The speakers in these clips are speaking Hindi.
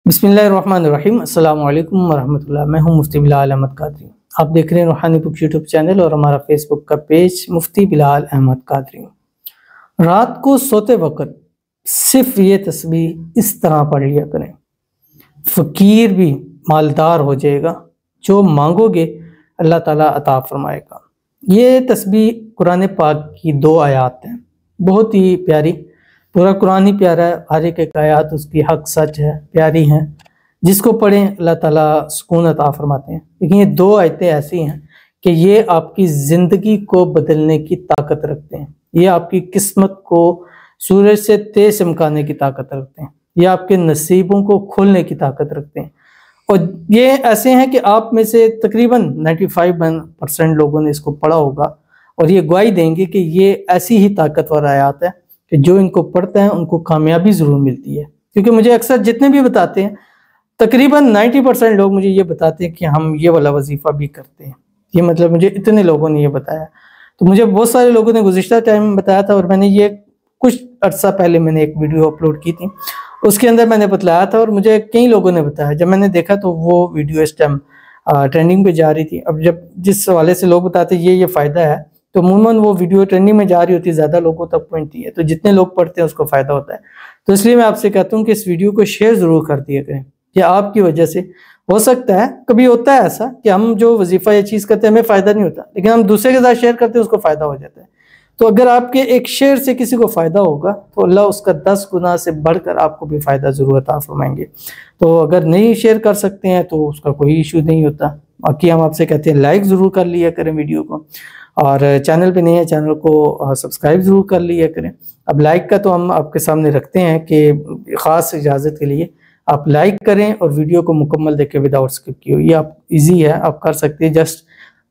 बिस्मिल्लाहिर्रहमानिर्रहीम। अस्सलाम वालेकुम वरहमतुल्लाह। मैं हूं मुफ्ती बिलाल अहमद कादरी। आप देख रहे हैं रूहानी बुक यूट्यूब चैनल और हमारा फेसबुक का पेज मुफ्ती बिलाल अहमद कादरी। रात को सोते वक्त सिर्फ ये तस्बीह इस तरह पढ़ लिया करें, फ़कीर भी मालदार हो जाएगा, जो मांगोगे अल्लाह ताला अता फरमाएगा। ये तस्बीह कुरान पाक की 2 आयात हैं, बहुत ही प्यारी। पूरा कुरान ही प्यारा है, हर एक आयत उसकी हक सच है, प्यारी हैं। जिसको पढ़ें अल्लाह ताला सुकून अता फरमाते हैं। लेकिन ये 2 आयतें ऐसी हैं कि ये आपकी ज़िंदगी को बदलने की ताकत रखते हैं, ये आपकी किस्मत को सूरज से तेज चमकाने की ताकत रखते हैं, ये आपके नसीबों को खोलने की ताकत रखते हैं। और ये ऐसे हैं कि आप में से तकरीबन 95% लोगों ने इसको पढ़ा होगा और ये गवाही देंगे कि ये ऐसी ही ताकतवर आयत है कि जो इनको पढ़ते हैं उनको कामयाबी ज़रूर मिलती है। क्योंकि मुझे अक्सर जितने भी बताते हैं, तकरीबन 90% लोग मुझे ये बताते हैं कि हम ये वाला वजीफ़ा भी करते हैं। ये मतलब मुझे इतने लोगों ने ये बताया। तो मुझे बहुत सारे लोगों ने गुज़िश्ता टाइम बताया था और मैंने ये कुछ अर्सा पहले मैंने एक वीडियो अपलोड की थी, उसके अंदर मैंने बतलाया था और मुझे कई लोगों ने बताया। जब मैंने देखा तो वो वीडियो इस टाइम ट्रेंडिंग पे जा रही थी। अब जब जिस हवाले से लोग बताते ये फ़ायदा है, तो अमूमन वो वीडियो ट्रेंडिंग में जा रही होती है, ज़्यादा लोगों तक पहुंचती है, तो जितने लोग पढ़ते हैं उसको फ़ायदा होता है। तो इसलिए मैं आपसे कहता हूँ कि इस वीडियो को शेयर ज़रूर कर दिया करें, कि आपकी वजह से हो सकता है, कभी होता है ऐसा कि हम जो वजीफ़ा ये चीज़ करते हैं हमें फ़ायदा नहीं होता, लेकिन हम दूसरे के साथ शेयर करते हैं उसको फ़ायदा हो जाता है। तो अगर आपके एक शेयर से किसी को फ़ायदा होगा तो अल्लाह उसका 10 गुना से बढ़कर आपको भी फ़ायदा ज़रूर अता फरमाएंगे। तो अगर नहीं शेयर कर सकते हैं तो उसका कोई इशू नहीं होता। बाकी हम आपसे कहते हैं लाइक ज़रूर कर लिया करें वीडियो को, और चैनल पे नहीं है चैनल को सब्सक्राइब ज़रूर कर लिया करें। अब लाइक का तो हम आपके सामने रखते हैं कि ख़ास इजाज़त के लिए आप लाइक करें और वीडियो को मुकम्मल देखें विदाउट स्किप किए। ये आप इजी है, आप कर सकते हैं जस्ट,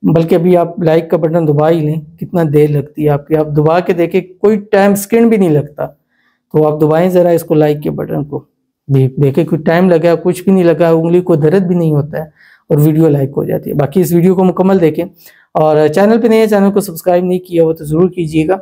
बल्कि अभी आप लाइक का बटन दबा ही लें, कितना देर लगती है आपकी, आप दबा के देखें, कोई टाइम स्क्रीन भी नहीं लगता। तो आप दबाएं ज़रा इसको, लाइक के बटन को, देखें कोई टाइम लगा, कुछ भी नहीं लगा, उंगली को दर्द भी नहीं होता है और वीडियो लाइक हो जाती है। बाकी इस वीडियो को मुकम्मल देखें और चैनल पे नहीं है, चैनल को सब्सक्राइब नहीं किया हो तो ज़रूर कीजिएगा।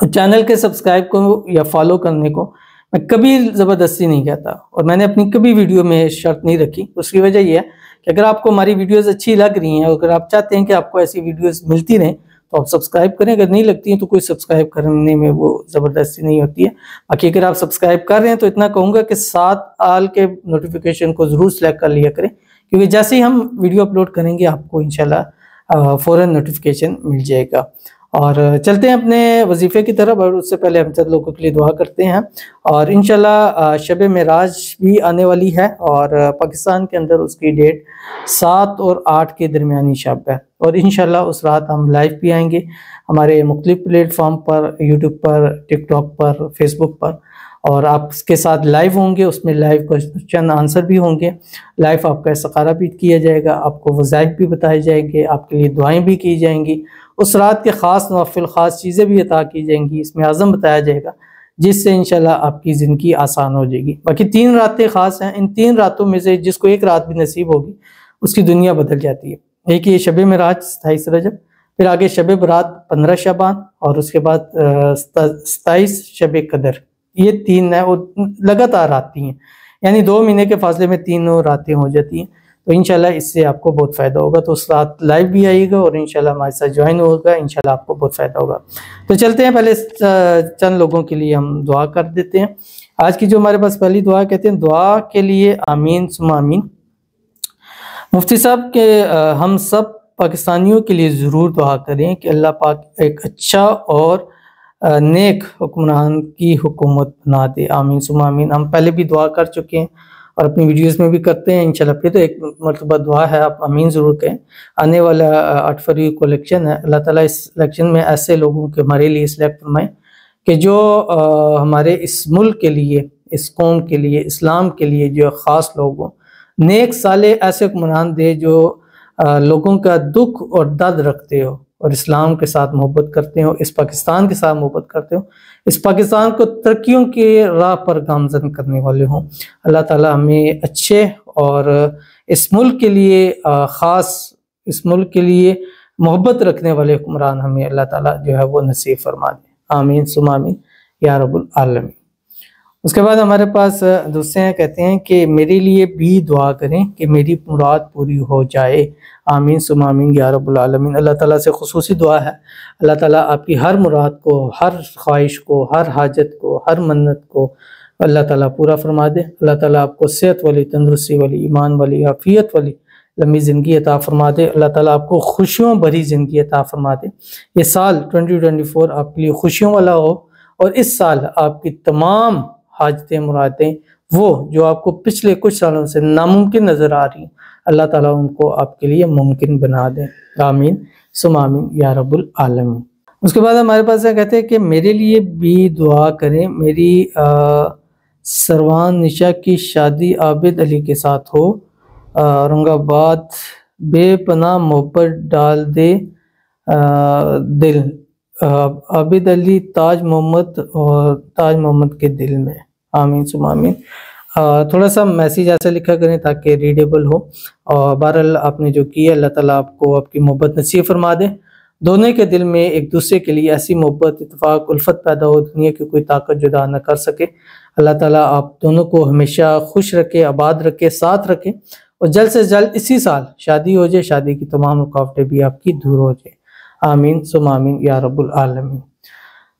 और चैनल के सब्सक्राइब को या फॉलो करने को मैं कभी ज़बरदस्ती नहीं कहता और मैंने अपनी कभी वीडियो में शर्त नहीं रखी। उसकी वजह यह है कि अगर आपको हमारी वीडियोस अच्छी लग रही हैं, अगर आप चाहते हैं कि आपको ऐसी वीडियोस मिलती रहें तो आप सब्सक्राइब करें। अगर नहीं लगती हैं तो कोई सब्सक्राइब करने में वो ज़बरदस्ती नहीं होती है। बाकी अगर आप सब्सक्राइब कर रहे हैं तो इतना कहूँगा कि 7 आल के नोटिफिकेशन को ज़रूर सेलेक्ट कर लिया करें, क्योंकि जैसे ही हम वीडियो अपलोड करेंगे आपको इंशाल्लाह फ़ौरन नोटिफिकेशन मिल जाएगा। और चलते हैं अपने वजीफ़े की तरफ, और उससे पहले हम सब लोगों के लिए दुआ करते हैं। और इंशाल्लाह शब मेराज भी आने वाली है और पाकिस्तान के अंदर उसकी डेट 7 और 8 के दरमियानी शब है, और इंशाल्लाह उस रात हम लाइव भी आएंगे हमारे मुख्तलिफ प्लेटफॉर्म पर, यूट्यूब पर, टिकटॉक पर, फेसबुक पर, और आपके साथ लाइव होंगे। उसमें लाइव क्वेश्चन आंसर भी होंगे, लाइव आपका इस्तिखारा भी किया जाएगा, आपको वज़ाइफ भी बताए जाएंगे, आपके लिए दुआएं भी की जाएंगी, उस रात के ख़ास नवाफिल ख़ास चीज़ें भी अता की जाएंगी, इसमें आज़म बताया जाएगा, जिससे इंशाल्लाह आपकी ज़िंदगी आसान हो जाएगी। बाकी 3 रातें ख़ास हैं, इन 3 रातों में से जिसको एक रात भी नसीब होगी उसकी दुनिया बदल जाती है। एक ये शब मेराज 27 रजब, फिर आगे शब बरात 15 शबान, और उसके बाद 27 शब कदर। ये 3 है, वो लगातार आती हैं, यानी 2 महीने के फासले में 3 रातें हो जाती हैं। तो इंशाल्लाह इससे आपको बहुत फ़ायदा होगा। तो उस रात लाइव भी आइएगा और इंशाल्लाह हमारे साथ ज्वाइन होगा, इंशाल्लाह आपको बहुत फ़ायदा होगा। तो चलते हैं, पहले चंद लोगों के लिए हम दुआ कर देते हैं। आज की जो हमारे पास पहली दुआ, कहते हैं दुआ के लिए आमीन सुम्मा आमीन। मुफ्ती साहब के हम सब पाकिस्तानियों के लिए ज़रूर दुआ करें कि अल्लाह पाक एक अच्छा और नेक हुक्मरान की हुकूमत बना दे, आमीन सुम्मा आमीन। हम पहले भी दुआ कर चुके हैं और अपनी वीडियोस में भी करते हैं इंशाल्लाह, फिर तो एक मरतबा दुआ है, आप आमीन ज़रूर कहें। आने वाला 8 फरवरी को इलेक्शन है, अल्लाह ताला इस इलेक्शन में ऐसे लोगों के हमारे लिए सिलेक्ट फरमाएं कि जो हमारे इस मुल्क के लिए, इस कौम के लिए, इस्लाम के लिए जो ख़ास लोग हों, नेक साले ऐसे हुक्मरान दे जो लोगों का दुख और दर्द रखते हो और इस्लाम के साथ मोहब्बत करते हो, इस पाकिस्तान के साथ मोहब्बत करते हो, इस पाकिस्तान को तरक्कियों के राह पर गामजन करने वाले हों। अल्लाह ताला हमें अच्छे और इस मुल्क के लिए ख़ास, इस मुल्क के लिए मोहब्बत रखने वाले हुक्मरान हमें अल्लाह ताला जो है वो नसीब फरमा दे, आमीन सुम्मा आमीन या रब्बुल आलमीन। उसके बाद हमारे पास दूसरे हैं, कहते हैं कि मेरे लिए भी दुआ करें कि मेरी मुराद पूरी हो जाए, आमीन सुम्मा आमीन या रब्बुल आलमीन। अल्लाह ताला से खुसूसी दुआ है, अल्लाह ताला आपकी हर मुराद को, हर ख्वाहिश को, हर हाजत को, हर मन्नत को अल्लाह ताला पूरा फरमा दे। अल्लाह ताला आपको सेहत वाली, तंदुरुस्ती वाली, ईमान वाली, आफियत वाली लंबी ज़िंदगी अता फरमा दे। अल्लाह ताला आपको खुशियों भरी ज़िंदगी अता फरमा दे। ये साल 2024 आपके लिए खुशियों वाला हो और इस साल आपकी तमाम हाजतें, मुरादें, वो जो आपको पिछले कुछ सालों से नामुमकिन नज़र आ रही हैं, अल्लाह ताला उनको आपके लिए मुमकिन बना दे, आमीन सुम्मा आमीन या रब्बुल आलमीन। उसके बाद हमारे पास कहते हैं कि मेरे लिए भी दुआ करें, मेरी सरवान निशा की शादी आबिद अली के साथ हो, औरंगाबाद, बेपनाह मोहब्बत डाल दे दिल, आबिद अली ताज मोहम्मद और ताज मोहम्मद के दिल में, आमीन सुम्मा आमीन। थोड़ा सा मैसेज ऐसा लिखा करें ताकि रीडेबल हो। और बहरहाल आपने जो किया, अल्लाह ताला आपको आपकी मोहब्बत नसीब फरमा दे। दोनों के दिल में एक दूसरे के लिए ऐसी मोहब्बत, इत्तेफाक, उल्फत पैदा हो, दुनिया की कोई ताकत जुदा न कर सके। अल्लाह ताला आप दोनों को हमेशा खुश रखे, आबाद रखे, साथ रखे और जल्द से जल्द इसी साल शादी हो जाए, शादी की तमाम रुकावटें भी आपकी दूर हो जाए, आमीन सुम्मा आमीन या रब्बुल आलमीन।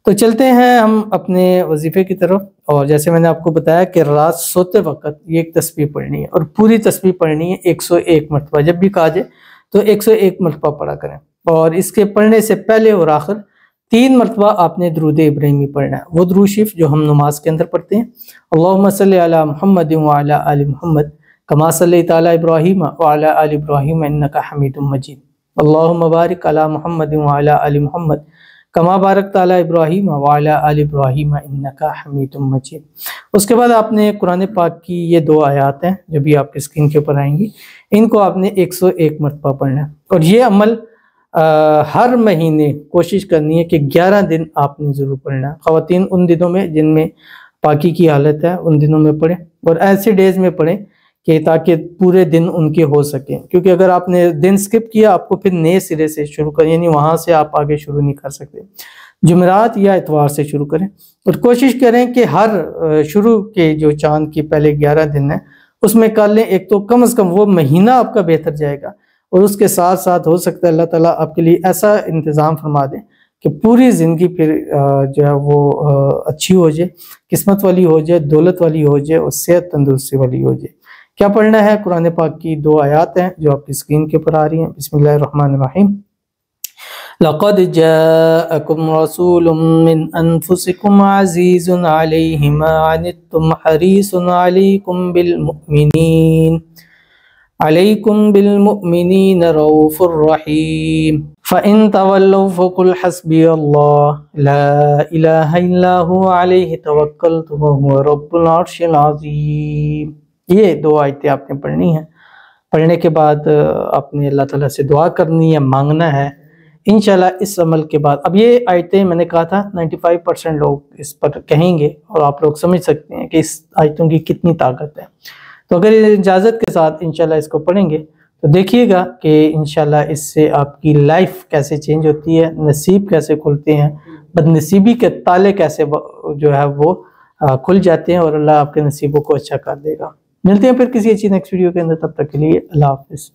तो चलते हैं हम अपने वजीफ़े की तरफ। और जैसे मैंने आपको बताया कि रात सोते वक्त ये एक तस्बीह पढ़नी है और पूरी तस्बीह पढ़नी है 101 मरतबा। जब भी कहा जाए तो 101 मरतबा पढ़ा करें और इसके पढ़ने से पहले और आखिर 3 मरतबा आपने दुरूद इब्राहिमी पढ़ना है, वो दुरूद शरीफ जो हम नमाज के अंदर पढ़ते हैं। अल्लाहुम्मा सल्ली अला मुहम्मद व अला आलि मुहम्मद कमा सल्लैता अला इब्राहीम व अला आलि इब्राहीम इन्नका हमीदुम मजीद। अल्लाहुम्मा बारिक अला मुहम्मद व अला आलि मुहम्मद कमा बारकता अला इब्राहीम व अला आलि इब्राहीम इन्नका हमीदुम मजीद। उसके बाद आपने कुरान पाक की ये 2 आयात हैं जो भी आपके स्क्रीन के ऊपर आएंगी, इनको आपने 101 मरतबा पढ़ना है। और ये अमल हर महीने कोशिश करनी है कि 11 दिन आपने ज़रूर पढ़ना है। ख़वातीन उन दिनों में जिनमें पाकी की हालत है उन दिनों में पढ़ें और ऐसे डेज़ में पढ़ें कि ताकि पूरे दिन उनके हो सकें, क्योंकि अगर आपने दिन स्किप किया आपको फिर नए सिरे से शुरू करें, यानी वहाँ से आप आगे शुरू नहीं कर सकते। जुमेरात या इतवार से शुरू करें और कोशिश करें कि हर शुरू के जो चांद के पहले 11 दिन हैं उसमें कर लें। एक तो कम से कम वो महीना आपका बेहतर जाएगा और उसके साथ साथ हो सकता है अल्लाह ताला आपके लिए ऐसा इंतज़ाम फरमा दे कि पूरी ज़िंदगी फिर जो है वो अच्छी हो जाए, किस्मत वाली हो जाए, दौलत वाली हो जाए और सेहत तंदुरुस्ती वाली हो जाए। क्या पढ़ना है? कुरान पाक की 2 आयात हैं जो आपकी स्क्रीन के ऊपर आ रही हैं। बिस्मिल्लाहिर्रहमानिर्रहीम। लक़द जाअकुम रसूलुम मिन अनफुसिकुम अज़ीज़ुन अलैहि मा अनित्तुम हरीसुन अलैकुम बिलमुमिनीन रऊफ़ुर रहीम। फ़इन तवल्लव फ़कुल हस्बियल्लाह ला इलाहा इल्ला हुवा अलैहि तवक्कलतु व हुवा रब्बुल अर्शिल अज़ीम। ये 2 आयतें आपने पढ़नी है। पढ़ने के बाद आपने अल्लाह ताला से दुआ करनी है, मांगना है इंशाल्लाह इस अमल के बाद। अब ये आयतें मैंने कहा था 95% लोग इस पर कहेंगे और आप लोग समझ सकते हैं कि इस आयतों की कितनी ताकत है। तो अगर इजाज़त के साथ इंशाल्लाह इसको पढ़ेंगे तो देखिएगा कि इंशाल्लाह इससे आपकी लाइफ कैसे चेंज होती है, नसीब कैसे खुलते हैं, बदनसीबी के ताले कैसे जो है वो खुल जाते हैं और अल्लाह आपके नसीबों को अच्छा कर देगा। मिलते हैं फिर किसी अच्छी नेक्स्ट वीडियो के अंदर, तब तक के लिए अल्लाह हाफ़िज़।